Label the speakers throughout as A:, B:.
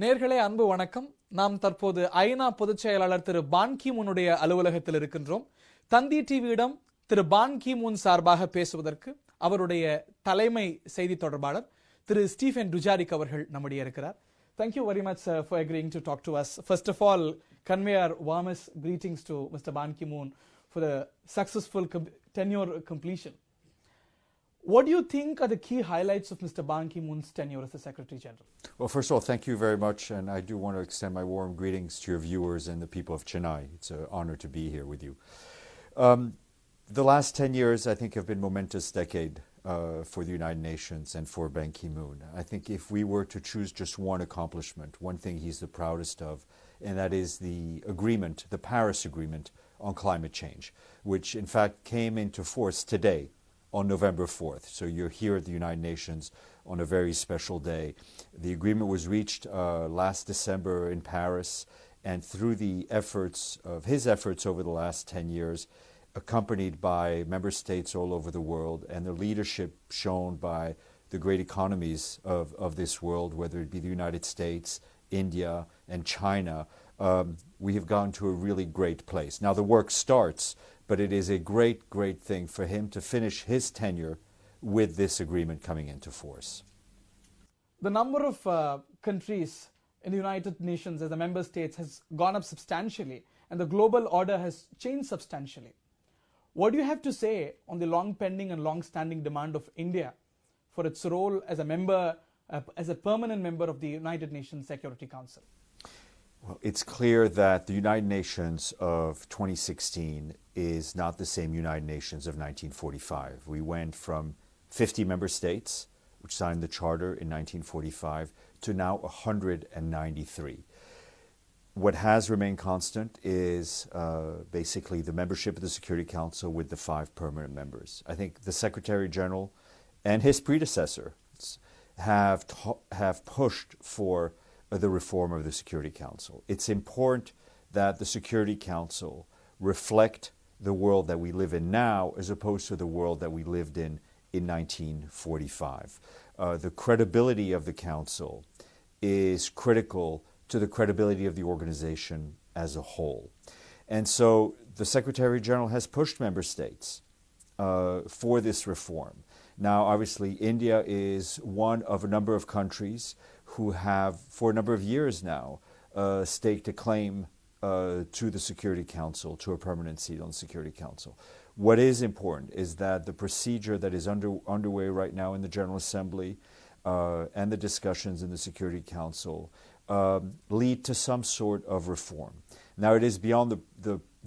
A: நேர்களே அன்பு வணக்கம். நாம் தற்போது ஐநா பொதுச் செயலாளர் திரு பான் கி மூனுடைய அலுவலகத்தில் இருக்கின்றோம். தந்தி டிவியிடம் திரு பான் கி மூன் சார்பாக பேசுவதற்கு அவருடைய தலைமை செய்தி தொடர்பாளர் திரு ஸ்டீஃபன் டுஜாரிக் அவர்கள் நம்முடைய இருக்கிறார். Thank you very much, sir, for agreeing to talk to us. First of all, convey our warmest greetings to Mr. Ban Ki-moon for the successful tenure completion. What do you think are the key highlights of Mr. Ban Ki-moon's tenure as the Secretary General?
B: Well, first of all, thank you very much, and I do want to extend my warm greetings to your viewers and the people of Chennai. It's an honor to be here with you. The last 10 years, I think, have been a momentous decade for the United Nations and for Ban Ki-moon. I think if we were to choose just one accomplishment, one thing he's the proudest of, and that is the agreement, the Paris Agreement on climate change, which in fact came into force today on November 4th. So you're here at the United Nations on a very special day. The agreement was reached last December in Paris, and through the efforts of his efforts over the last 10 years, accompanied by member states all over the world, and the leadership shown by the great economies of this world, whether it be the United States, India, and China, we have gone to a really great place. Now the work starts, but it is a great, great thing for him to finish his tenure with this agreement coming into force.
A: The number of countries in the United Nations as the member states has gone up substantially, and the global order has changed substantially. What do you have to say on the long-pending and long-standing demand of India for its role as a member, as a permanent member of the United Nations Security Council?
B: Well, it's clear that the United Nations of 2016 is not the same United Nations of 1945. We went from 50 member states, which signed the charter in 1945, to now 193. What has remained constant is basically the membership of the Security Council with the 5 permanent members. I think the Secretary General and his predecessor have pushed for the reform of the Security Council. It's important that the Security Council reflect the world that we live in now as opposed to the world that we lived in 1945. The credibility of the Council is critical to the credibility of the organization as a whole. And so the Secretary General has pushed member states for this reform. Now, obviously, India is one of a number of countries who have, for a number of years now, staked a claim to the Security Council, to a permanent seat on the Security Council. What is important is that the procedure that is underway right now in the General Assembly and the discussions in the Security Council lead to some sort of reform. Now, it is beyond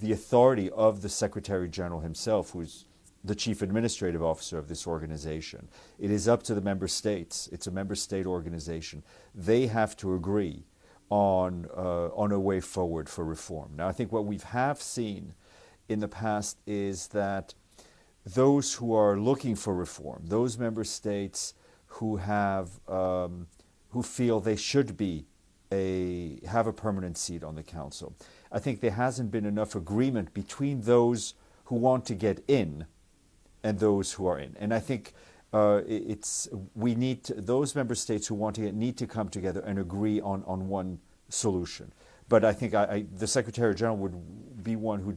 B: the authority of the Secretary General himself, who's the chief administrative officer of this organization. It is up to the member states. It's a member state organization. They have to agree on a way forward for reform. Now, I think what we have seen in the past is that those who are looking for reform, those member states who feel they should have a permanent seat on the council, I think there hasn't been enough agreement between those who want to get in and those who are in. And I think those member states who want to need to come together and agree on one solution. But I think the Secretary General would be one who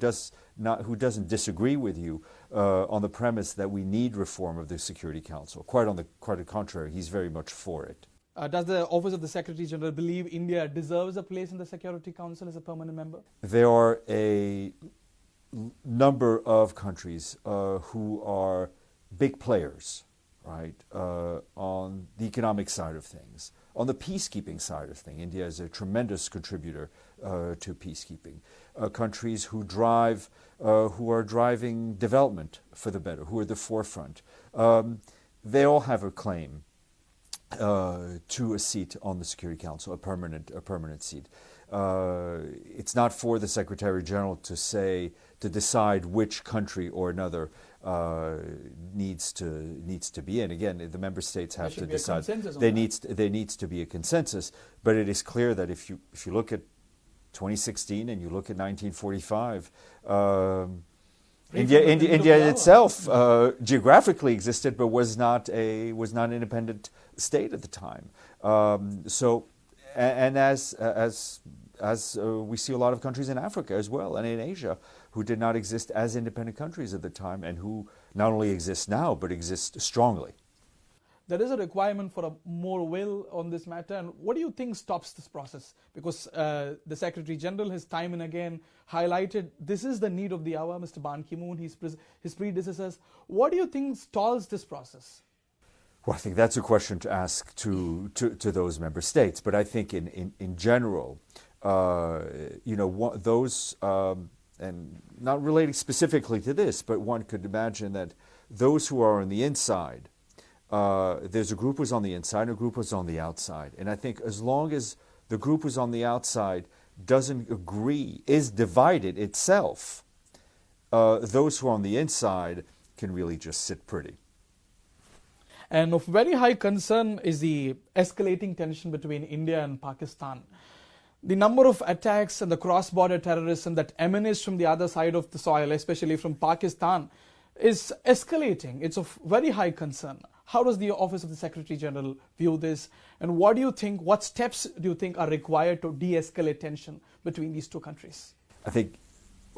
B: doesn't disagree with you on the premise that we need reform of the Security Council. Quite the contrary, he's very much for it.
A: Does the Office of the Secretary General believe India deserves a place in the Security Council as a permanent member?
B: There are a number of countries who are big players, right, on the economic side of things. On the peacekeeping side of things, India is a tremendous contributor to peacekeeping. Countries who are driving development for the better, who are at the forefront. They all have a claim to a seat on the Security Council, a permanent seat. It's not for the Secretary General to decide which country or another needs to be in. Again, the member states have to decide. There needs to be a consensus, but it is clear that if you look at 2016 and you look at 1945, India itself geographically existed, but was not an independent state at the time. So And as we see a lot of countries in Africa as well and in Asia who did not exist as independent countries at the time and who not only exist now but exist strongly.
A: There is a requirement for a more will on this matter. And what do you think stops this process? Because the Secretary General has time and again highlighted this is the need of the hour, Mr. Ban Ki-moon, his predecessors. What do you think stalls this process?
B: Well, I think that's a question to ask to those member states. But I think in general, those, and not relating specifically to this, but one could imagine that those who are on the inside, there's a group who's on the inside and a group who's on the outside. And I think as long as the group who's on the outside doesn't agree, is divided itself, those who are on the inside can really just sit pretty.
A: And of very high concern is the escalating tension between India and Pakistan. The number of attacks and the cross-border terrorism that emanates from the other side of the soil, especially from Pakistan, is escalating. It's of very high concern. How does the Office of the Secretary General view this? And what steps do you think are required to de-escalate tension between these two countries?
B: I think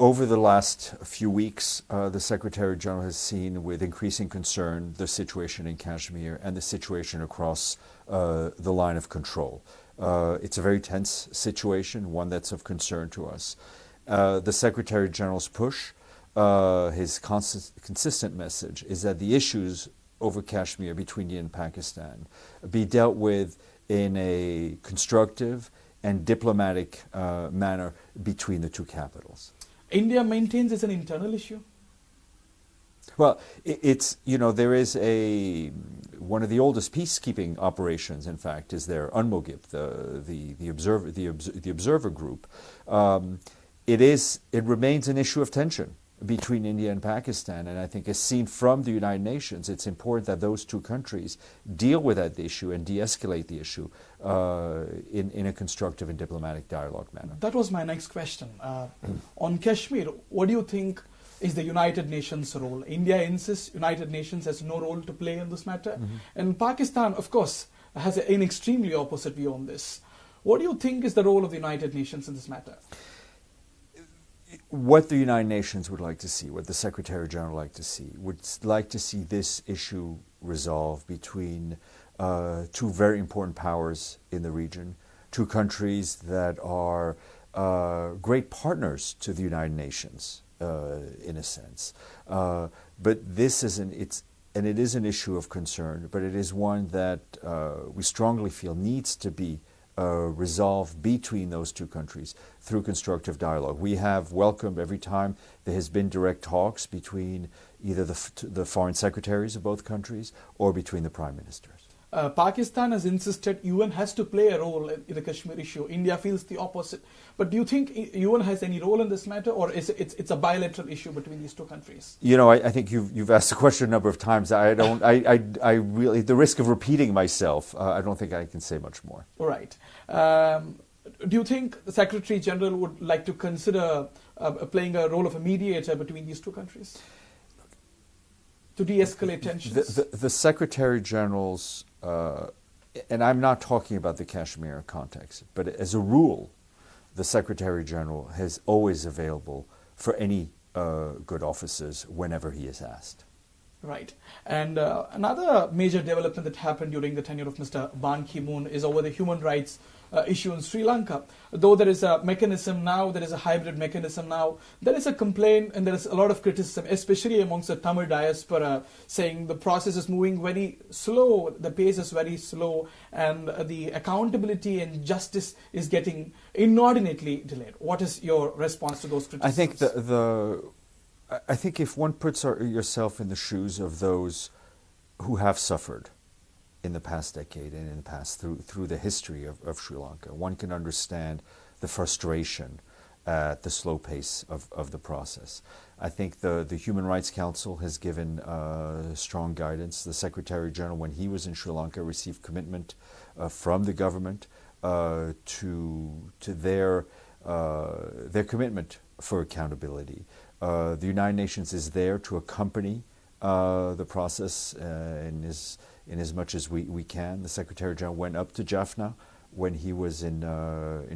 B: over the last few weeks, the Secretary General has seen with increasing concern the situation in Kashmir and the situation across the line of control. It's a very tense situation, one that's of concern to us. The Secretary General's push, his consistent message is that the issues over Kashmir between India and Pakistan be dealt with in a constructive and diplomatic manner between the two capitals.
A: India maintains it's an internal issue?
B: Well, there is one of the oldest peacekeeping operations, in fact, is there, UNMOGIP, the observer group. It remains an issue of tension between India and Pakistan, and I think as seen from the United Nations, it's important that those two countries deal with that issue and de-escalate the issue in a constructive and diplomatic dialogue manner.
A: That was my next question. On Kashmir, what do you think is the United Nations role? India insists United Nations has no role to play in this matter. Mm-hmm. And Pakistan, of course, has an extremely opposite view on this. What do you think is the role of the United Nations in this matter?
B: What the United Nations would like to see, what the Secretary General would like to see this issue resolved between two very important powers in the region, two countries that are great partners to the United Nations, in a sense. But this isn't, it is an issue of concern, but it is one that we strongly feel needs to be resolved between those two countries through constructive dialogue. We have welcomed every time there has been direct talks between either the foreign secretaries of both countries or between the prime ministers.
A: Pakistan has insisted UN has to play a role in the Kashmir issue. India feels the opposite. But do you think UN has any role in this matter, or is it's a bilateral issue between these two countries?
B: I think you've asked the question a number of times. I really, the risk of repeating myself, I don't think I can say much more.
A: All right. Do you think the Secretary General would like to consider playing a role of a mediator between these two countries to de-escalate tensions?
B: The Secretary General's, and I'm not talking about the Kashmir context, but as a rule, the Secretary General is always available for any good offices whenever he is asked.
A: Right. And another major development that happened during the tenure of Mr. Ban Ki-moon is over the human rights issue in Sri Lanka. Though there is a mechanism now, there is a hybrid mechanism now, there is a complaint and there is a lot of criticism, especially amongst the Tamil diaspora, saying the process is moving very slow, the pace is very slow, and the accountability and justice is getting inordinately delayed. What is your response to those criticisms?
B: I think if one puts yourself in the shoes of those who have suffered in the past decade and in the past through the history of Sri Lanka, one can understand the frustration at the slow pace of the process. I think the Human Rights Council has given strong guidance. The Secretary General, when he was in Sri Lanka, received commitment from the government to their commitment for accountability. The United Nations is there to accompany the process in as much as we can. The Secretary General went up to Jaffna when he was in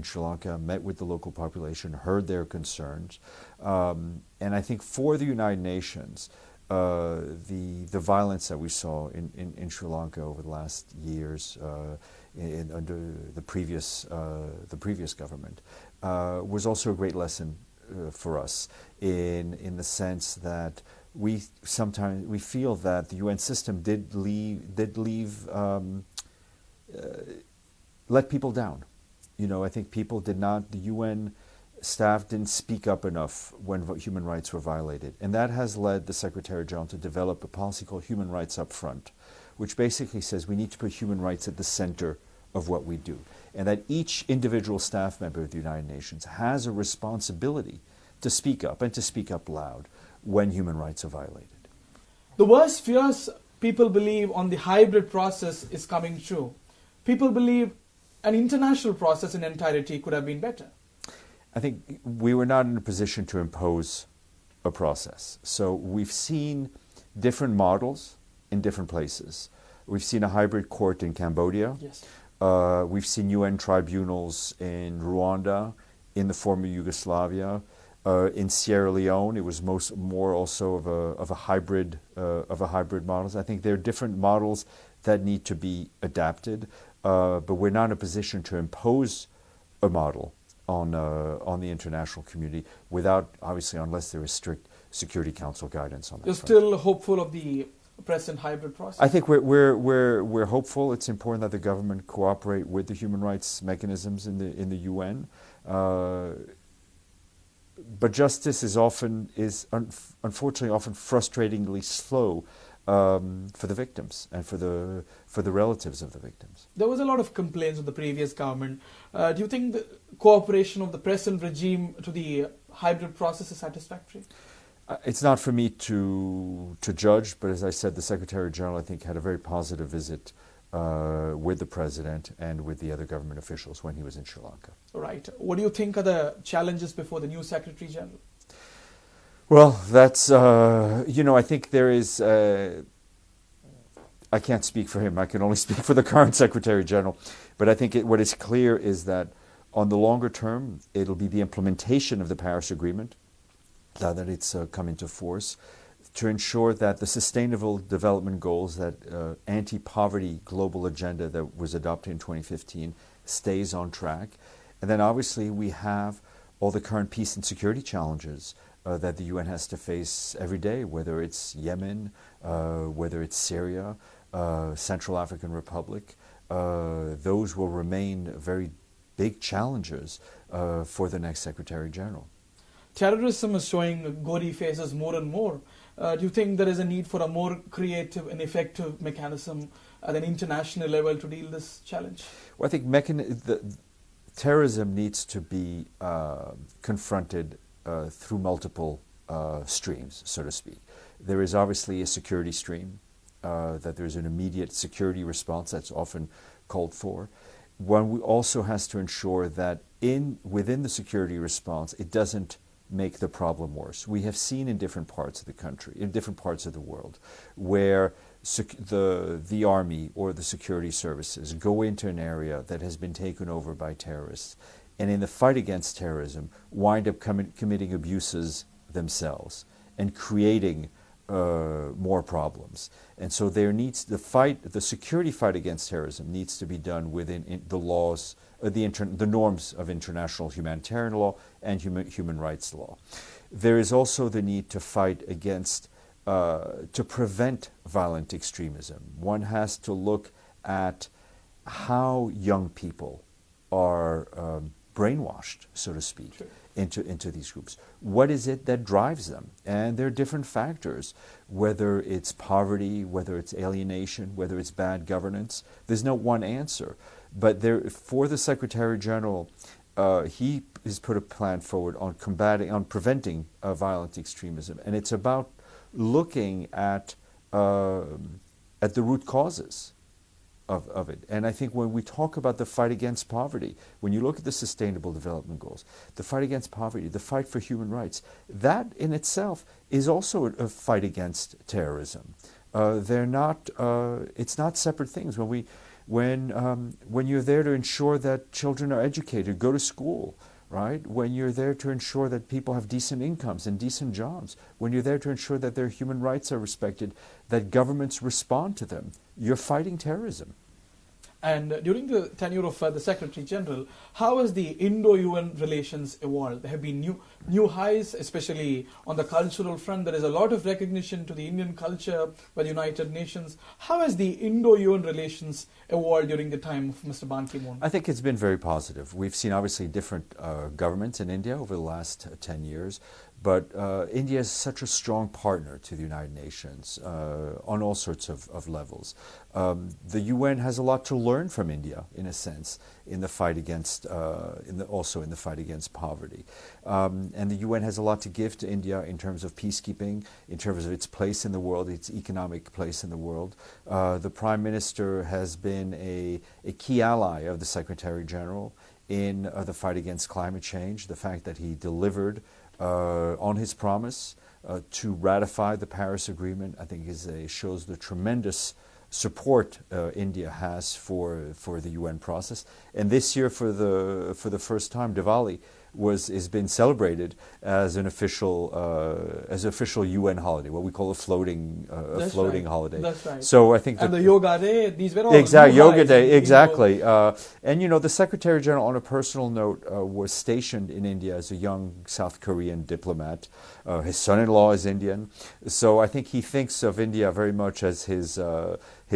B: Sri Lanka, met with the local population, heard their concerns. And I think for the United Nations, the violence that we saw in Sri Lanka over the last years under the previous government was also a great lesson for us in the sense that we feel that the UN system did let people down. You know, I think people did not, the UN staff didn't speak up enough when human rights were violated. And that has led the Secretary General to develop a policy called Human Rights Up Front, which basically says we need to put human rights at the center of what we do. And that each individual staff member of the United Nations has a responsibility to speak up and to speak up loud when human rights are violated.
A: The worst fears people believe on the hybrid process is coming true. People believe an international process in entirety could have been better.
B: I think we were not in a position to impose a process. So we've seen different models in different places. We've seen a hybrid court in Cambodia.
A: Yes.
B: We've seen UN tribunals in Rwanda, in the former Yugoslavia. In Sierra Leone, it was more also of a hybrid models. I think there are different models that need to be adapted, but we're not in a position to impose a model on the international community without, obviously, unless there is strict Security Council guidance on that.
A: You're still hopeful of the present hybrid process?
B: I think we're hopeful. It's important that the government cooperate with the human rights mechanisms in the UN. But justice is unfortunately often frustratingly slow for the victims and for the relatives of the victims.
A: There was a lot of complaints of the previous government. Do you think the cooperation of the present regime to the hybrid process is satisfactory?
B: It's not for me to judge, but as I said, the Secretary General, I think, had a very positive visit with the President and with the other government officials when he was in Sri Lanka.
A: Right. What do you think are the challenges before the new Secretary General?
B: Well, that's, I think there is, I can't speak for him, I can only speak for the current Secretary General, but I think what is clear is that on the longer term, it'll be the implementation of the Paris Agreement, now that it's come into force, to ensure that the Sustainable Development Goals, that anti-poverty global agenda that was adopted in 2015, stays on track. And then obviously we have all the current peace and security challenges that the UN has to face every day, whether it's Yemen, whether it's Syria, Central African Republic. Those will remain very big challenges for the next Secretary General.
A: Terrorism is showing gaudy faces more and more. Do you think there is a need for a more creative and effective mechanism at an international level to deal with this challenge?
B: Well, I think terrorism needs to be confronted through multiple streams, so to speak. There is obviously a security stream, that there's an immediate security response that's often called for. One also has to ensure that within the security response, it doesn't make the problem worse. We have seen in different parts of the country, in different parts of the world, where the army or the security services go into an area that has been taken over by terrorists, and in the fight against terrorism wind up committing abuses themselves and creating more problems. And so there needs the security fight against terrorism needs to be done within the laws, the norms of international humanitarian law and human rights law. There is also the need to fight against, to prevent violent extremism. One has to look at how young people are brainwashed, so to speak,
A: Sure.
B: into these groups. What is it that drives them? And there are different factors, whether it's poverty, whether it's alienation, whether it's bad governance. There's no one answer. But for the Secretary General, he has put a plan forward on preventing violent extremism. And it's about looking at the root causes of it. And I think when we talk about the fight against poverty, when you look at the Sustainable Development Goals, the fight against poverty, the fight for human rights, that in itself is also a fight against terrorism. It's not separate things. when you're there to ensure that children are educated, go to school, right? When you're there to ensure that people have decent incomes and decent jobs, when you're there to ensure that their human rights are respected, that governments respond to them, you're fighting terrorism.
A: And during the tenure of the Secretary General, how has the Indo-UN relations evolved? There have been new highs, especially on the cultural front. There is a lot of recognition to the Indian culture by the United Nations. How has the Indo-UN relations evolved during the time of Mr. Ban Ki-moon?
B: I think it's been very positive. We've seen obviously different governments in India over the last 10 years, but India is such a strong partner to the United Nations on all sorts of levels. The UN has a lot to learn from India, in a sense, in the fight against, also in the fight against poverty. And the UN has a lot to give to India in terms of peacekeeping, in terms of its place in the world, its economic place in the world. The Prime Minister has been a key ally of the Secretary General in the fight against climate change. The fact that he delivered on his promise to ratify the Paris Agreement, I think shows the tremendous support India has for the UN process. And this year, for the first time, Diwali has been celebrated as an official UN holiday, what we call a floating holiday.
A: That's right.
B: So I think
A: and the Yoga Day, these were all
B: exactly
A: new
B: Yoga
A: highs
B: Day,
A: in
B: exactly. And the Secretary General, on a personal note, was stationed in India as a young South Korean diplomat. His son-in-law is Indian, so I think he thinks of India very much as his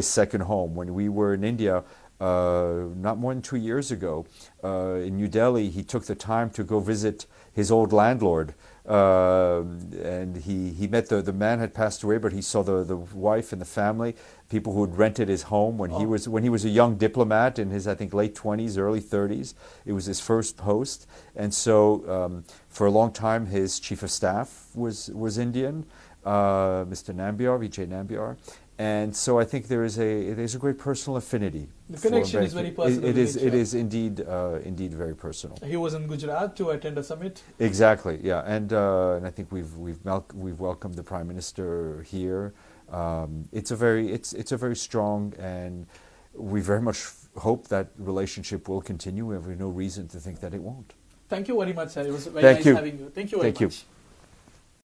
B: second home. When we were in India, not more than 2 years ago, in New Delhi, he took the time to go visit his old landlord, and he met the man had passed away, but he saw the wife and the family, people who had rented his home when he was a young diplomat in his, I think, late 20s, early 30s. It was his first post, and so for a long time his chief of staff was Indian, Mr. Nambiar, Vijay Nambiar. And so I think there's a great personal affinity.
A: The connection is very personal.
B: It is indeed very personal.
A: He was in Gujarat to attend a summit.
B: Exactly, yeah, and I think we've welcomed the Prime Minister here. It's a very strong, and we very much hope that relationship will continue. We have no reason to think that it won't.
A: Thank you very much, sir. It was very nice having you. Thank you very much.